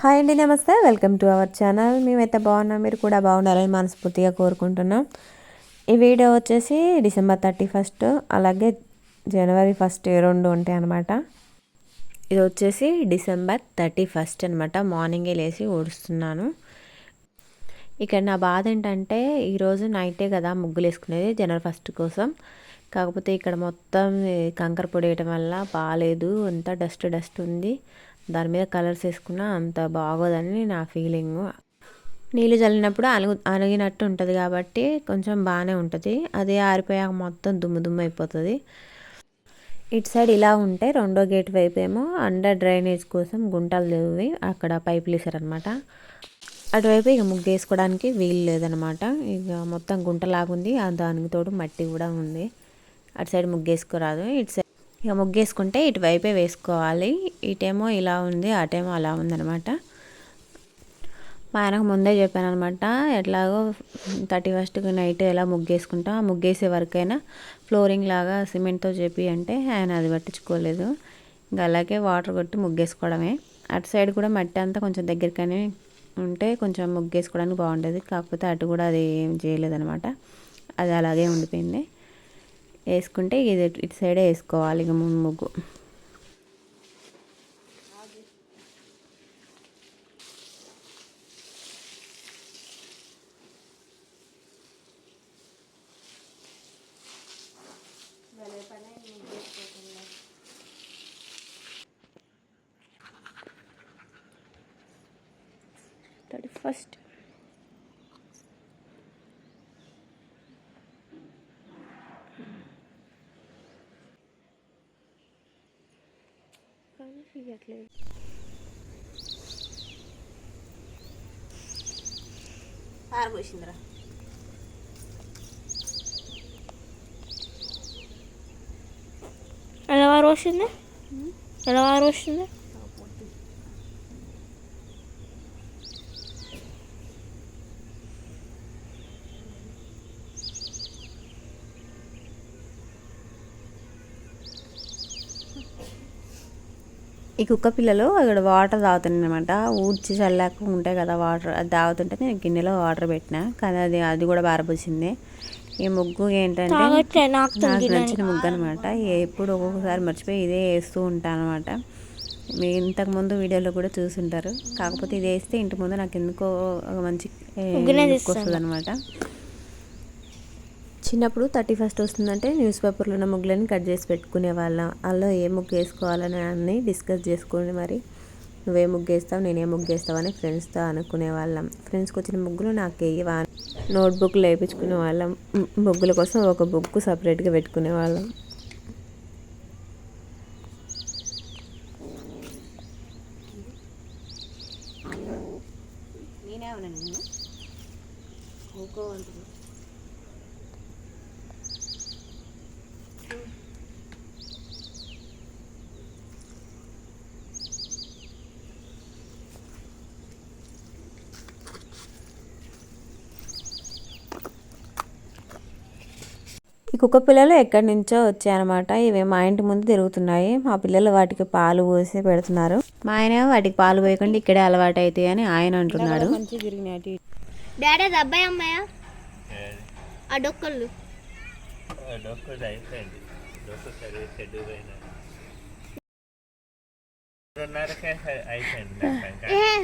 Hi అండి, నమస్తే. Welcome to our channel. మేమైతే బాగున్నాం, మీరు కూడా బాగుండాలని మనస్ఫూర్తిగా కోరుకుంటున్నాం. ఈ వీడియో వచ్చేసి డిసెంబర్ 31, అలాగే జనవరి 1 రెండు ఉంటాయి అన్నమాట. ఇది వచ్చేసి డిసెంబర్ 31 అనమాట. మార్నింగే లేచి ఊడుస్తున్నాను. ఇక్కడ నా బాధ ఏంటంటే ఈరోజు నైటే కదా ముగ్గులు వేసుకునేది జనవరి 1 కోసం. కాకపోతే ఇక్కడ మొత్తం కంకర పొడి వేయటం వల్ల బాగాలేదు, అంతా డస్ట్ ఉంది. దాని మీద కలర్స్ వేసుకున్నా అంత బాగోదని నా ఫీలింగు. నీళ్ళు చల్లినప్పుడు అణిగినట్టు ఉంటుంది కాబట్టి కొంచెం బాగానే ఉంటుంది. అదే ఆరిపోయాక మొత్తం దుమ్ము అయిపోతుంది. ఇటు సైడ్ ఇలా ఉంటే రెండో గేట్ వైపు ఏమో అండర్ డ్రైనేజ్ కోసం గుంటలు లేవి, అక్కడ పైపులు వేసారనమాట. అటువైపు ఇక ముగ్గు వేసుకోవడానికి వీలు లేదనమాట. ఇక మొత్తం గుంటలాగుంది, దానికి తోడు మట్టి కూడా ఉంది. అటు సైడ్ ముగ్గు వేసుకోరాదు. ఇటు సైడ్ ఇక ముగ్గేసుకుంటే ఇటువైపే వేసుకోవాలి. ఇటేమో ఇలా ఉంది, అటేమో అలా ఉందనమాట. మా ఆయనకు ముందే చెప్పాను అనమాట, ఎట్లాగో 31కి నైట్ ఎలా ముగ్గేసుకుంటాం, ఆ ముగ్గేసే వరకైనా ఫ్లోరింగ్ లాగా సిమెంట్తో చెప్పి అంటే ఆయన అది పట్టించుకోలేదు. ఇంకా అలాగే వాటర్ కొట్టి ముగ్గేసుకోవడమే. అటు సైడ్ కూడా మట్టి అంతా కొంచెం దగ్గరకనే ఉంటే కొంచెం ముగ్గేసుకోవడానికి బాగుంటుంది. కాకపోతే అటు కూడా అది ఏం చేయలేదనమాట, అది అలాగే ఉండిపోయింది. వేసుకుంటే ఇది ఇటు సైడే వేసుకోవాలి ఇక ముగ్గు. ఫస్ట్ ఆరబోసిందిరా. ఎలా ఆరబోసింది? ఎలా ఆరబోసింది? ఈ కుక్క పిల్లలు అక్కడ వాటర్ తాగుతున్నాయి అనమాట. ఊడ్చి చల్లాక ఉంటాయి కదా వాటర్, అది తాగుతుంటే నేను గిన్నెలో వాటర్ పెట్టిన, కానీ అది కూడా బారబోసింది. ఈ ముగ్గు ఏంటంటే నాకు నచ్చిన ముగ్గు అనమాట. ఎప్పుడు ఒక్కొక్కసారి మర్చిపోయి ఇదే వేస్తూ ఉంటాను అనమాట. మీరు ఇంతకుముందు వీడియోలో కూడా చూసుంటారు. కాకపోతే ఇది వేస్తే ఇంటి ముందు నాకు ఎందుకో ఒక మంచి వస్తుంది అనమాట. చిన్నప్పుడు 31 వస్తుందంటే న్యూస్ పేపర్లో ఉన్న ముగ్గులని కట్ చేసి పెట్టుకునే వాళ్ళం. అందులో ఏ ముగ్గు వేసుకోవాలని అన్నీ డిస్కస్ చేసుకుని మరి నువ్వే ముగ్గు వేస్తావు, నేనే ముగ్గు వేస్తావు అని ఫ్రెండ్స్తో అనుకునే వాళ్ళం. ఫ్రెండ్స్కి వచ్చిన ముగ్గులు నాకు వేయవా, నోట్బుక్లు వేయించుకునే వాళ్ళం. ముగ్గుల కోసం ఒక బుక్ సపరేట్గా పెట్టుకునే వాళ్ళం. ఈ కుక్క పిల్లలు ఎక్కడి నుంచో వచ్చాయన్నమాట. ఇవి మా ఇంటి ముందు తిరుగుతున్నాయి. మా పిల్లలు వాటికి పాలు పోసి పెడుతున్నారు. మా ఆయన వాటికి పాలు పోయకుండా ఇక్కడే అలవాటు అవుతాయి అని ఆయన అంటున్నాడు. డాడీ అబ్బాయి అమ్మాయా ఆ డొక్కలు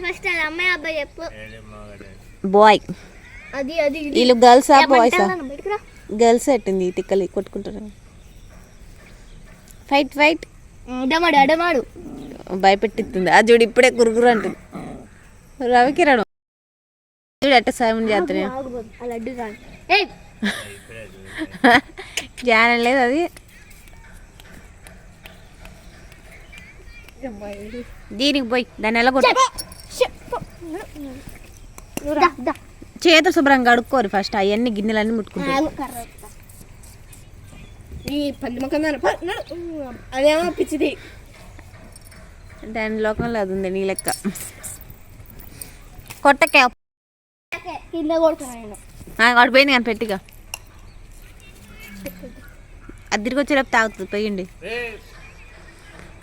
ఫస్ట్ అది అమ్మాయి అబ్బాయి చెప్పు. బాయ్ అది అది వీళ్ళు గర్ల్సా బాయ్సా? గర్ల్స్ ఎట్టింది తిక్కలి కొట్టుకుంటారు. ఫైట్ అడమాడు అడమాడు భయపెట్టిస్తుంది. అది చూడు ఇప్పుడే గురుగురు అంటుంది. రవికిరణ్ చూడు ఎట్ట సాయం చేస్తానే జ్ఞానం లేదు అది. దీనికి పోయి దాన్ని ఎలా కొట్టు, చేతులు శుభ్రంగా కడుక్కోరు ఫస్ట్. అవన్నీ గిన్నెలన్నీ ముట్టుకుంటారు. అదేమో పిచ్చిది, దాని లోకంలో అది ఉంది నీ లెక్క. కొట్టకే కింద కొడుతున్నాను. పడిపోయింది కానీ పెట్టిగా అది తిరిగి వచ్చేటప్పుడు తాగుతుంది పోయింది.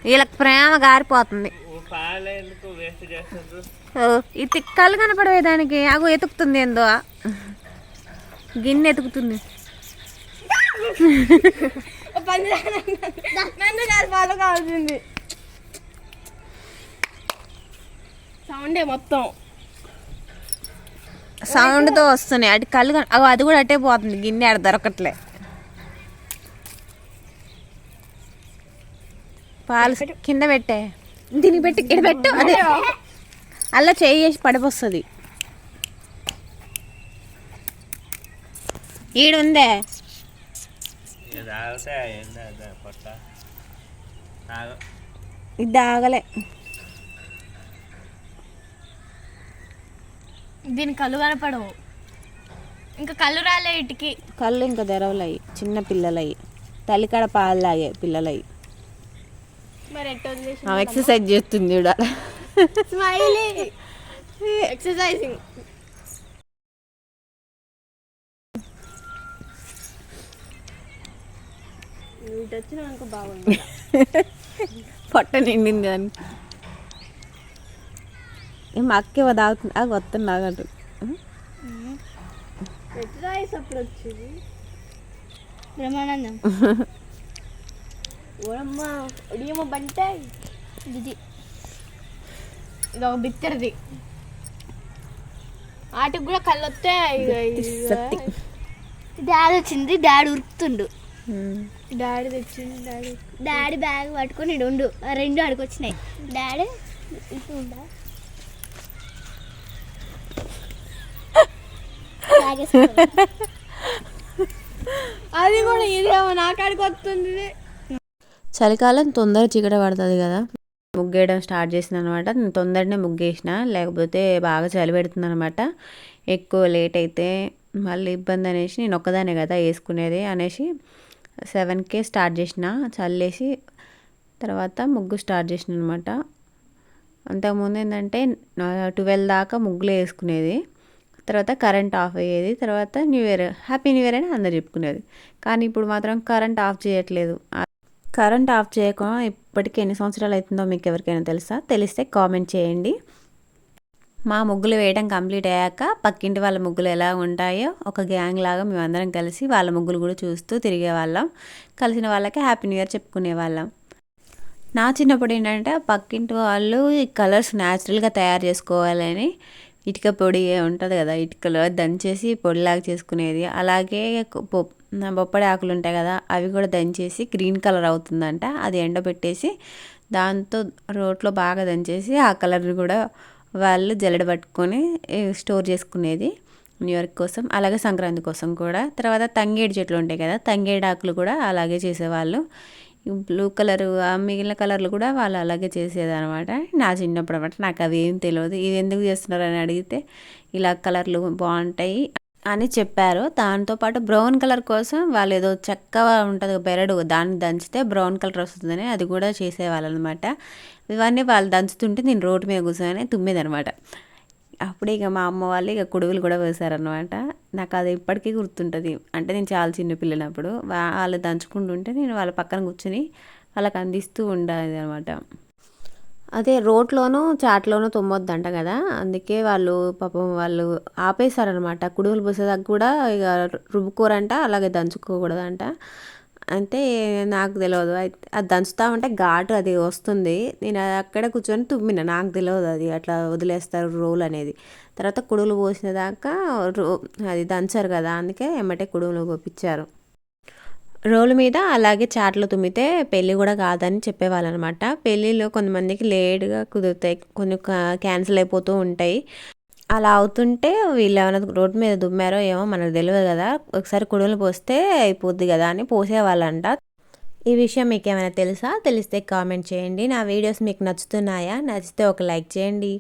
వీళ్ళకి ప్రేమ గారిపోతుంది. ఈ తిక్కలు కనపడవే దానికి అగో ఎతుకుతుంది ఏందో గిన్నె ఎతుకుతుంది. కావాల్సింది సౌండే మొత్తం సౌండ్తో వస్తున్నాయి అటు కళ్ళు అగో అది కూడా అట్టే పోతుంది గిన్నె ఆడ దొరకట్లే. పాలు కింద పెట్టే దీనికి పెట్టి ఇక్కడ పెట్టు అదే అలా చేసి పడిపోస్తుంది. ఈడుందే ఇది ఆగలే. దీని కళ్ళు కనపడవు ఇంకా కళ్ళు రాలే ఇటుకి కళ్ళు ఇంకా తెరవలయ్యి చిన్న పిల్లలయ్యి తల్లికాడ పాలు లాగే పిల్లలయ్యి. మరి ఎట్లా వదిలేసి ఎక్సర్సైజ్ చేస్తుంది చూడ స్మైలీ ఎక్సర్సైజింగ్. ఇటు వచ్చిన అనుకో బాగుంది పొట్ట నిండింది దానికి. మా అక్క తాగుతుంది అది వస్తుంది తాగట్టు ఎక్సర్సైజ్ అప్పుడు వచ్చింది బ్రహ్మానందం ఓడమ్మ ఒడియమ్మ బంటే ఇది ఇది ఒక బిత్తరది వాటికి కూడా కళ్ళు వస్తే డాడీ వచ్చింది డాడీ ఉరుకుతుండు డాడీ తెచ్చిండు డాడీ బ్యాగ్ పట్టుకొని ఇడు ఉండు రెండు అడిగి వచ్చినాయి డాడీ ఇటు ఉండా అది కూడా ఇదేమో నా కాడికి వస్తుంది. చలికాలం తొందర చీకట పడుతుంది కదా ముగ్గేయడం స్టార్ట్ చేసింది అనమాట. నేను తొందరనే ముగ్గేసిన లేకపోతే బాగా చలి పెడుతుంది అనమాట. ఎక్కువ లేట్ అయితే మళ్ళీ ఇబ్బంది అనేసి నేను ఒక్కదానే కదా వేసుకునేది అనేసి 7కే స్టార్ట్ చేసిన చల్లేసి తర్వాత ముగ్గు స్టార్ట్ చేసిన అనమాట. అంతకుముందు ఏంటంటే 12 దాకా ముగ్గులు వేసుకునేది, తర్వాత కరెంట్ ఆఫ్ అయ్యేది, తర్వాత new year happy new year అని అందరు చెప్పుకునేది. కానీ ఇప్పుడు మాత్రం కరెంట్ ఆఫ్ చేయట్లేదు. కరెంట్ ఆఫ్ చేయకుండా ఇప్పటికి ఎన్ని సంవత్సరాలు అవుతుందో మీకు ఎవరికైనా తెలుసా? తెలిస్తే కామెంట్ చేయండి. మా ముగ్గులు వేయడం కంప్లీట్ అయ్యాక పక్కింటి వాళ్ళ ముగ్గులు ఎలా ఉంటాయో ఒక గ్యాంగ్ లాగా మేమందరం కలిసి వాళ్ళ ముగ్గులు కూడా చూస్తూ తిరిగేవాళ్ళం. కలిసిన వాళ్ళకి హ్యాపీ న్యూ ఇయర్ చెప్పుకునేవాళ్ళం. నా చిన్నప్పుడు ఏంటంటే పక్కింటి వాళ్ళు ఈ కలర్స్ న్యాచురల్గా తయారు చేసుకోవాలని ఇటుక పొడి ఉంటుంది కదా ఇటుకలో దంచేసి పొడిలాగా చేసుకునేది. అలాగే బొప్పడి ఆకులు ఉంటాయి కదా అవి కూడా దంచేసి గ్రీన్ కలర్ అవుతుందంట, అది ఎండబెట్టేసి దాంతో రోట్లో బాగా దంచేసి ఆ కలర్ని కూడా వాళ్ళు జల్లెడ పట్టుకొని స్టోర్ చేసుకునేది న్యూ ఇయర్ కోసం. అలాగే సంక్రాంతి కోసం కూడా. తర్వాత తంగేడు చెట్లు ఉంటాయి కదా తంగేడు ఆకులు కూడా అలాగే చేసేవాళ్ళు. బ్లూ కలరు మిగిలిన కలర్లు కూడా వాళ్ళు అలాగే చేసేది అనమాట. నా చిన్నప్పుడు అనమాట నాకు అవి ఏం తెలియదు. ఇది ఎందుకు చేస్తున్నారు అని అడిగితే ఇలా కలర్లు బాగుంటాయి అని చెప్పారు. దాంతోపాటు బ్రౌన్ కలర్ కోసం వాళ్ళు ఏదో చెక్క ఉంటుంది బెరడు దాన్ని దంచితే బ్రౌన్ కలర్ వస్తుందని అది కూడా చేసేవాళ్ళు అనమాట. ఇవన్నీ వాళ్ళు దంచుతుంటే నేను రోడ్డు మీద కూర్చొని తుమ్మేదనమాట. అప్పుడే ఇక మా అమ్మ వాళ్ళు ఇక కుడువులు కూడా వేశారనమాట. నాకు అది ఇప్పటికీ గుర్తుంటుంది. అంటే నేను చాలా చిన్న పిల్లనప్పుడు వాళ్ళు దంచుకుంటుంటే నేను వాళ్ళ పక్కన కూర్చొని వాళ్ళకి అందిస్తూ ఉండేది అనమాట. అదే రోట్లోనూ చాట్లోనూ తుమ్మొద్దంట కదా, అందుకే వాళ్ళు పాపం వాళ్ళు ఆపేశారనమాట. కుడువులు పోసేదాకా కూడా ఇక రుబ్బుకోరంట, అలాగే దంచుకోకూడదంట. అంటే నాకు తెలియదు. అది దంచుతా ఉంటే ఘాటు అది వస్తుంది. నేను అక్కడ కూర్చొని తుమ్మిన, నాకు తెలియదు అది అట్లా వదిలేస్తారు రోల్ అనేది. తర్వాత కుడువులు పోసేదాకా అది దంచారు కదా, అందుకే ఎమ్మటే కుడువులు పోపించారు. రోలు మీద అలాగే చాట్లు తుమ్మితే పెళ్ళి కూడా కాదని చెప్పేవాళ్ళు అనమాట. పెళ్ళిళ్ళు కొంతమందికి లేట్గా కుదురుతాయి, కొన్ని క్యాన్సిల్ అయిపోతూ ఉంటాయి. అలా అవుతుంటే వీళ్ళు ఏమైనా రోడ్డు మీద దుమ్మారో ఏమో మనకు తెలియదు కదా, ఒకసారి కుడుములు పోస్తే అయిపోద్ది కదా అని పోసేవాళ్ళంట. ఈ విషయం మీకు ఏమైనా తెలుసా? తెలిస్తే కామెంట్ చేయండి. నా వీడియోస్ మీకు నచ్చుతున్నాయా? నచ్చితే ఒక లైక్ చేయండి.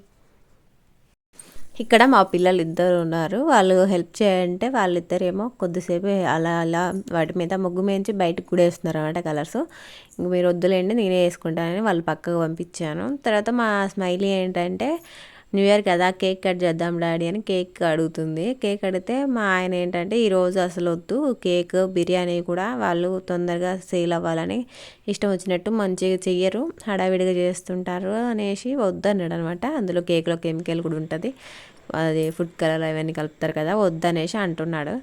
ఇక్కడ మా పిల్లలు ఇద్దరు ఉన్నారు, వాళ్ళు హెల్ప్ చేయంటే వాళ్ళిద్దరేమో కొద్దిసేపు అలా అలా వాటి మీద ముగ్గు మేంచి బయటకు కూడా వేస్తున్నారు అన్నమాట కలర్స్. ఇంక మీరు వద్దులేండి నేనే వేసుకుంటానని వాళ్ళు పక్కకు పంపించాను. తర్వాత మా స్మైలీ ఏంటంటే న్యూ ఇయర్ కదా కేక్ కట్ చేద్దాం డాడీ అని కేక్ అడుగుతుంది. కేక్ అడిగితే మా ఆయన ఏంటంటే ఈరోజు అసలు వద్దు, కేక్ బిర్యానీ కూడా వాళ్ళు తొందరగా సేల్ అవ్వాలని ఇష్టం వచ్చినట్టు మంచిగా చెయ్యరు, హడావిడిగా చేస్తుంటారు అనేసి వద్దన్నాడు అనమాట. అందులో కేక్లో కెమికల్ కూడా ఉంటుంది, అది ఫుడ్ కలర్ అవన్నీ కలుపుతారు కదా, వద్దనేసి అంటున్నాడు.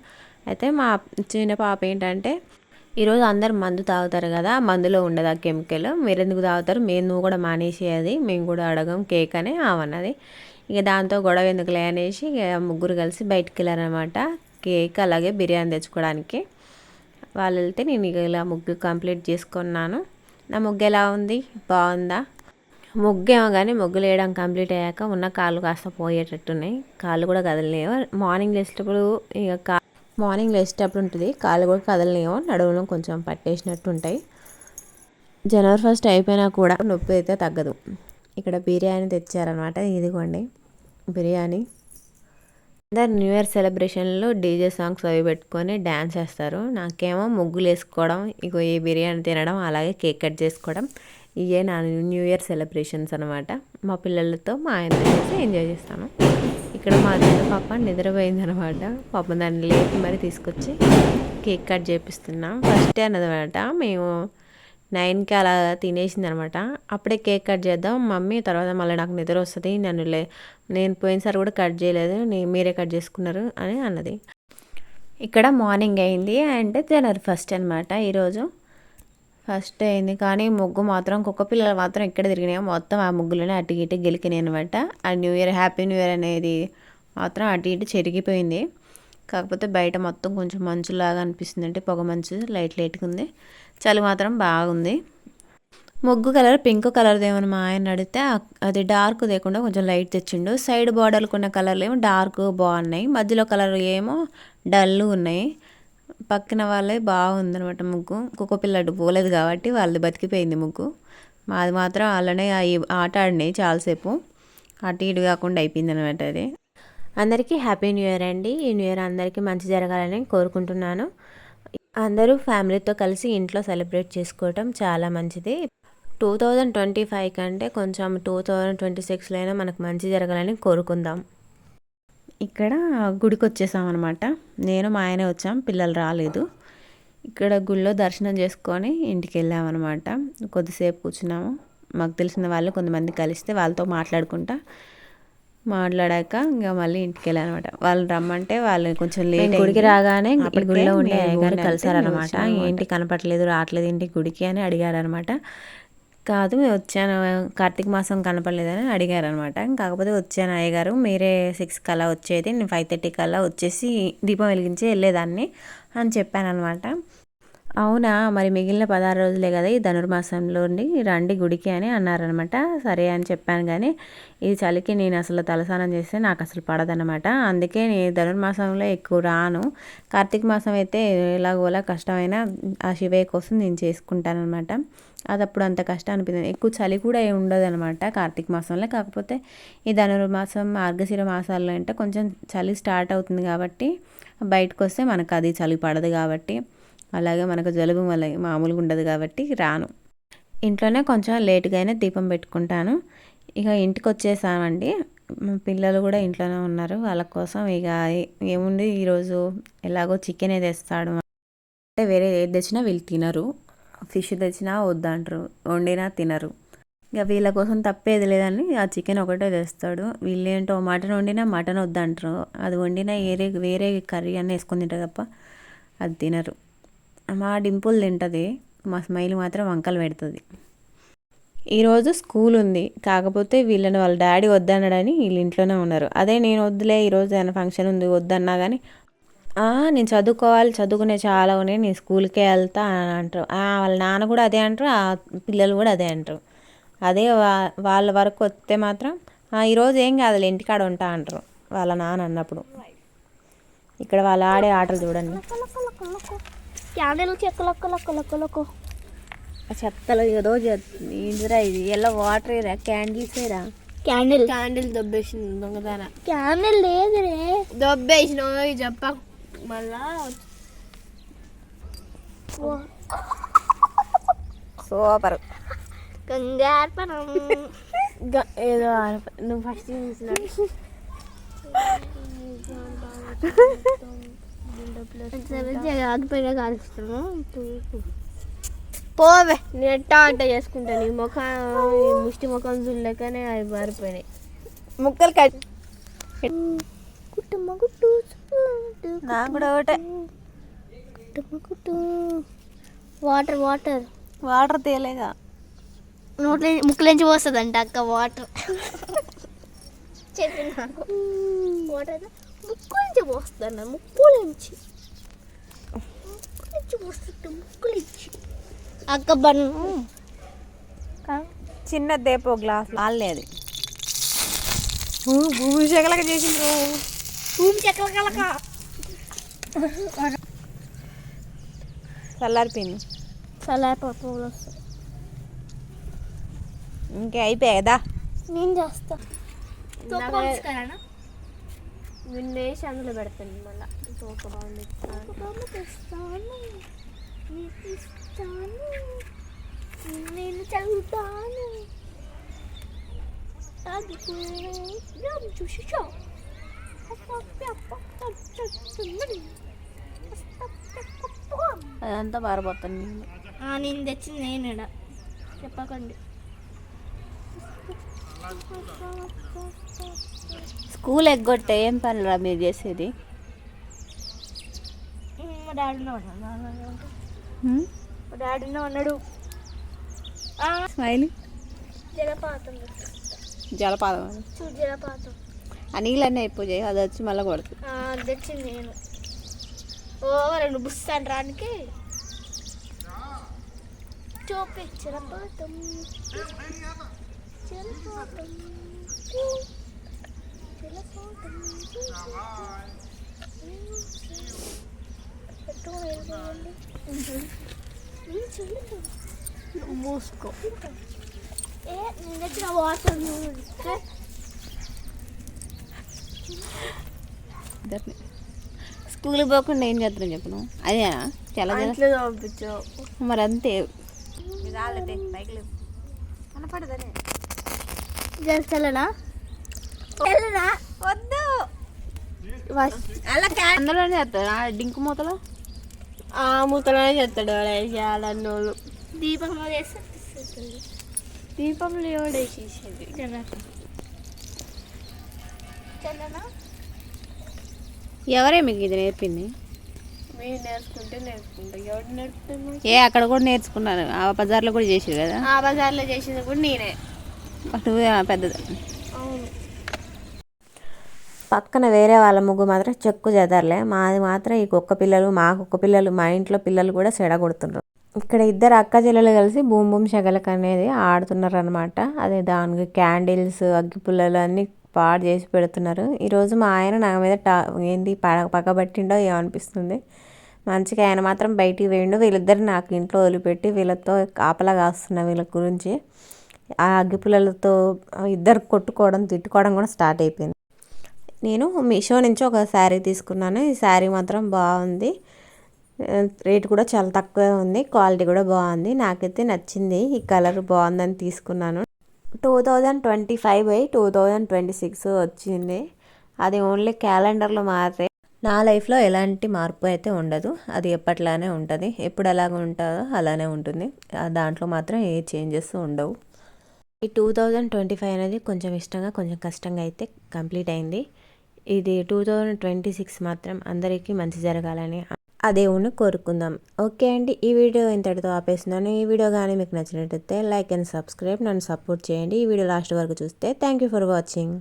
అయితే మా చిన్న పాప ఏంటంటే ఈరోజు అందరు మందు తాగుతారు కదా, మందులో ఉండదు ఆ కెమికల్, మీరు ఎందుకు తాగుతారు, నువ్వు కూడా మానేసేది, మేము కూడా అడగం కేక్ అని అవన్నది. ఇక దాంతో గొడవ ఎందుకులే అనేసి ఇక ముగ్గురు కలిసి బయటికి వెళ్ళారనమాట కేక్ అలాగే బిర్యానీ తెచ్చుకోవడానికి. వాళ్ళు వెళ్తే నేను ఇక ఇలా ముగ్గు కంప్లీట్ చేసుకున్నాను. నా ముగ్గు ఎలా ఉంది, బాగుందా? ముగ్గేమో కానీ ముగ్గులు వేయడం కంప్లీట్ అయ్యాక ఉన్న కాళ్ళు కాస్త పోయేటట్టున్నాయి, కాళ్ళు కూడా కదలలేవు. మార్నింగ్ లేచేటప్పుడు ఉంటుంది, కాళ్ళు కూడా కదలలేవు, నడువులో కొంచెం పట్టేసినట్టు ఉంటాయి. జనవరి 1 అయిపోయినా కూడా నొప్పి అయితే తగ్గదు. ఇక్కడ బిర్యానీ తెచ్చారనమాట, ఇదిగోండి బిర్యానీ. అందరు న్యూ ఇయర్ సెలబ్రేషన్లో డీజే సాంగ్స్ అవి పెట్టుకొని డ్యాన్స్ చేస్తారు. నాకేమో ముగ్గులు వేసుకోవడం, ఇగో ఈ బిర్యానీ తినడం, అలాగే కేక్ కట్ చేసుకోవడం, ఇవే నా న్యూ ఇయర్ సెలబ్రేషన్స్ అనమాట. మా పిల్లలతో మా ఆయన చేసి ఎంజాయ్ చేస్తాను. ఇక్కడ మా చిన్న పాప నిద్రపోయిందనమాట, పాపం దాన్ని లేపి మరి తీసుకొచ్చి కేక్ కట్ చేపిస్తున్నాం. ఫస్ట్ డే అన్నదనమాట, మేము 9కి అలా తినేసింది అనమాట. అప్పుడే కేక్ కట్ చేద్దాం మమ్మీ, తర్వాత మళ్ళీ నాకు నిద్ర వస్తుంది, నేను పోయినసారి కూడా కట్ చేయలేదు, మీరే కట్ చేసుకున్నారు అని అన్నది. ఇక్కడ మార్నింగ్ అయింది, అంటే జనవరి 1 అనమాట. ఈరోజు ఫస్ట్ అయింది, కానీ ముగ్గు మాత్రం కుక్క పిల్లలు మాత్రం ఇక్కడ తిరిగినాయి, మొత్తం ఆ ముగ్గులోనే అటు ఇటు గెలికినాయి అనమాట. ఆ new year happy new year అనేది మాత్రం అటు ఇటు చెరిగిపోయింది. కాకపోతే బయట మొత్తం కొంచెం మంచులాగా అనిపిస్తుంది, అంటే పొగ మంచు లైట్గా ఉంది. చలి మాత్రం బాగుంది. ముగ్గు కలర్ పింక్ కలర్ ఏమని మా ఆయన అడిగితే అది డార్క్ లేకుండా కొంచెం లైట్ తెచ్చిండు. సైడ్ బార్డర్లకు ఉన్న కలర్లు ఏమో డార్క్ బాగున్నాయి, మధ్యలో కలర్ ఏమో డల్ ఉన్నాయి. పక్కన వాళ్ళే బాగుందనమాట ముగ్గు. కుక్క పిల్లడు పోలేదు కాబట్టి వాళ్ళది బతికిపోయింది ముగ్గు. మాది మాత్రం అలానే ఆట ఆడినాయి చాలాసేపు, అటు ఇటు కాకుండా అయిపోయింది అనమాట అది. అందరికీ హ్యాపీ న్యూ ఇయర్ అండి. ఈ న్యూ ఇయర్ అందరికీ మంచి జరగాలని కోరుకుంటున్నాను. అందరూ ఫ్యామిలీతో కలిసి ఇంట్లో సెలబ్రేట్ చేసుకోవటం చాలా మంచిది. 2025 కంటే కొంచెం 2026లో అయినా మనకు మంచి జరగాలని కోరుకుందాం. ఇక్కడ గుడికి వచ్చేసాం అనమాట, నేను మా ఆయన వచ్చాం, పిల్లలు రాలేదు. ఇక్కడ గుడిలో దర్శనం చేసుకొని ఇంటికి వెళ్ళామన్నమాట. కొద్దిసేపు కూర్చున్నాము, మాకు తెలిసిన వాళ్ళు కొంతమంది కలిస్తే వాళ్ళతో మాట్లాడాక ఇంకా మళ్ళీ ఇంటికి వెళ్ళానమాట. వాళ్ళు రమ్మంటే వాళ్ళు కొంచెం లేట్, గుడికి రాగానే గుడిలో ఉండే అయ్యగారు కలిసారనమాట. ఏంటి కనపడలేదు, రావట్లేదు ఇంటికి గుడికి అని అడిగారనమాట. కాదు మేము వచ్చాను, కార్తీక మాసం కనపడలేదని అడిగారనమాట. కాకపోతే వచ్చాను అయ్యగారు, మీరే 6 కల్లా వచ్చేది, నేను 5:30 కల్లా వచ్చేసి దీపం వెలిగించి వెళ్ళేదాన్ని అని చెప్పాను అనమాట. అవునా, మరి మిగిలిన 16 రోజులే కదా ఈ ధనుర్మాసంలో రండి గుడికి అని అన్నారనమాట. సరే అని చెప్పాను, కానీ ఈ చలికి నేను అసలు తలస్నానం చేస్తే నాకు అసలు పడదనమాట. అందుకే నేను ధనుర్మాసంలో ఎక్కువ రాను. కార్తీక మాసం అయితే ఎలాగోలా కష్టమైన ఆ శివయ్య కోసం నేను చేసుకుంటాను అనమాట. అది అప్పుడు అంత కష్టం అనిపించింది, ఎక్కువ చలి కూడా ఏమి ఉండదు అనమాట కార్తీక మాసంలో. కాకపోతే ఈ ధనుర్మాసం మార్గశిర మాసాల్లో అంటే కొంచెం చలి స్టార్ట్ అవుతుంది కాబట్టి బయటకు వస్తే మనకు అది చలి పడదు కాబట్టి, అలాగే మనకు జలుబు వల్ల మామూలుగా ఉండదు కాబట్టి రాను. ఇంట్లోనే కొంచెం లేటుగానే దీపం పెట్టుకుంటాను. ఇక ఇంటికి వచ్చేసామండి, పిల్లలు కూడా ఇంట్లోనే ఉన్నారు, వాళ్ళ కోసం ఇక ఏముంది ఈరోజు ఎలాగో చికెన్ తెస్తాడు, అంటే వేరే ఏది తెచ్చినా వీళ్ళు తినరు, ఫిష్ తెచ్చినా వద్దంటారు, వండినా తినరు. ఇక వీళ్ళ కోసం తప్పేది లేదని ఆ చికెన్ ఒకటే తెస్తాడు. వీళ్ళేంటో మటన్ వండినా మటన్ వద్దంటారు, అది వండినా వేరే కర్రీ అన్నీ వేసుకొని తింటారు తప్ప అది తినరు. మా డింపుల్ తింటుంది, మా స్మైల్ మాత్రం వంకలు పెడుతుంది. ఈరోజు స్కూల్ ఉంది, కాకపోతే వీళ్ళని వాళ్ళ డాడీ వద్దన్నాడని వీళ్ళు ఇంట్లోనే ఉన్నారు. అదే నేను వద్దులే ఈరోజు ఏమైనా ఫంక్షన్ ఉంది వద్దన్నా కానీ నేను చదువుకోవాలి, చదువుకునే చాలా ఉన్నాయి, నేను స్కూల్కే వెళ్తా అని అంటారు. వాళ్ళ నాన్న కూడా అదే అంటారు, ఆ పిల్లలు కూడా అదే అంటారు. అదే వాళ్ళ వరకు వస్తే మాత్రం ఈరోజు ఏం కాదులే ఇంటికాడ ఉంటా అంటారు వాళ్ళ నాన్న అన్నప్పుడు. ఇక్కడ వాళ్ళు ఆడే ఆటలు చూడండి, చెత్తలు ఏదో ఇందిరా, ఇది ఎలా వాటర్ ఏరా, క్యాండిల్సేరా, క్యాండిల్ దొబ్బేసింది దొంగదాన. క్యాండిల్ లేదురే, దొబ్బేసిన చెప్ప మళ్ళా. సూపర్ కంగారు ఏదో నువ్వు ఫస్ట్ చూసినట్టు ఆగిపోయినా కాలుస్తాను. పోవే నేను ఎట్టా అంట చేసుకుంటా. నీ ముఖం ఈ ముష్టి ముఖం చూడలేకనే అవి మారిపోయినాయి. ముక్కలు కట్ కుటుంబ గుట్టు నాకు కూడా ఒకటే. కుటుంబ గుట్టు వాటర్ వాటర్ వాటర్ తేలేగా నోట్లో ముక్కులోంచి పోస్తుందంట అక్క వాటర్. చెప్పి నాకు వాటర్ ముక్కు నుంచి పోస్తాను. ముక్కులోంచి పోస్తుంటే ముక్కులోంచి అక్క బన్ చిన్న దేపో గ్లాస్ వాళ్ళేది భూమి శకలక చేసిండ్రు. భూమి చెక్కలక చల్లారిపోయింది. చల్లారిపోతుంది వస్తాయి. ఇంకే అయిపోయాదా? నేను చేస్తా. నిన్నేసి అందులో పెడతాను. మళ్ళీ తోక బాగుంది. నేను చదువుతాను. చూసి అదంతా పారిపోతాను. నేను తెచ్చింది నేను చెప్పకండి. స్కూల్ ఎగ్గొట్టే ఏం పనిరా మీరు చేసేది? మా డాడీనే ఉన్నాడు. స్మైల్ జలపాతం జలపాతం చూడు జలపాతం. ఆ నీళ్ళన్నీ అయిపో చేయి, అది వచ్చి మళ్ళీ కొడుతుంది. తెచ్చింది నేను. ఓ 2 బుస్తాను రానికి చూపి జలపాతం జలపాతం జలపాతం మూసుకో. నేను తెచ్చిన వాటర్ స్కూల్కి పోకుండా ఏం చేస్తున్నాను చెప్పను. అదే చాలా ఇంట్లో పంపించావు మరి అంతే. కనపడదనే చల్లనా వద్దు. అలా అందులోనే చేస్తాడు డింకు మూతలో. ఆ మూతలోనే చేస్తాడు వాడేసాడన్నోళ్ళు. దీపంలో చేస్తే దీపంలో ఎవడేసేసేది. చల్లనా ఎవరే మీకు ఇది నేర్పింది? మీరు నేర్చుకుంటే నేర్చుకుంటా. ఎవరు నేర్పుతాను? అక్కడ కూడా నేర్చుకున్నాను. ఆ బజార్లో కూడా చేసేది కదా. ఆ బజార్లో చేసేది కూడా నేనే. నువ్వే పెద్దది. అవును. పక్కన వేరే వాళ్ళ ముగ్గు మాత్రం చెక్కు చెదరలే. మాది మాత్రం ఈ కుక్క పిల్లలు, మా కుక్క పిల్లలు, మా ఇంట్లో పిల్లలు కూడా చెడగొడుతున్నారు. ఇక్కడ ఇద్దరు అక్క చెల్లెలు కలిసి బూమ్ బూమ్ శకలక అనేది ఆడుతున్నారు అనమాట. అదే దానికి క్యాండిల్స్, అగ్గిపుల్లలు అన్నీ పాడు చేసి పెడుతున్నారు. ఈరోజు మా ఆయన నా మీద ఏంటి పక్కబట్టిండో ఏమనిపిస్తుంది. మంచిగా ఆయన మాత్రం బయటికి వేయండు. వీళ్ళిద్దరు నాకు ఇంట్లో వదిలిపెట్టి వీళ్ళతో కాపలా కాస్తున్నా వీళ్ళ గురించి. ఆ అగ్గిపుల్లలతో ఇద్దరు కొట్టుకోవడం, తిట్టుకోవడం కూడా స్టార్ట్ అయిపోయింది. నేను మీషో నుంచి ఒక శారీ తీసుకున్నాను. ఈ శారీ మాత్రం బాగుంది. రేట్ కూడా చాలా తక్కువే ఉంది. క్వాలిటీ కూడా బాగుంది. నాకైతే నచ్చింది. ఈ కలర్ బాగుందని తీసుకున్నాను. 2025/2026 వచ్చింది. అది ఓన్లీ క్యాలెండర్లో మాత్రమే. నా లైఫ్లో ఎలాంటి మార్పు అయితే ఉండదు. అది ఎప్పట్లానే ఉంటుంది. ఎప్పుడు ఎలాగ ఉంటుందో అలానే ఉంటుంది. దాంట్లో మాత్రం ఏ చేంజెస్ ఉండవు. ఈ 2025 అనేది కొంచెం ఇష్టంగా కొంచెం కష్టంగా అయితే కంప్లీట్ అయింది. ఇది 2026 మాత్రం అందరికీ మంచి జరగాలని ఆ దేవుణ్ణి కోరుకుందాం. ఓకే అండి, ఈ వీడియో ఇంతటితో ఆపేస్తున్నాను. ఈ వీడియో కానీ మీకు నచ్చినట్టయితే లైక్ అండ్ సబ్స్క్రైబ్, నన్ను సపోర్ట్ చేయండి. ఈ వీడియో లాస్ట్ వరకు చూస్తే థ్యాంక్ యూ ఫర్ వాచింగ్.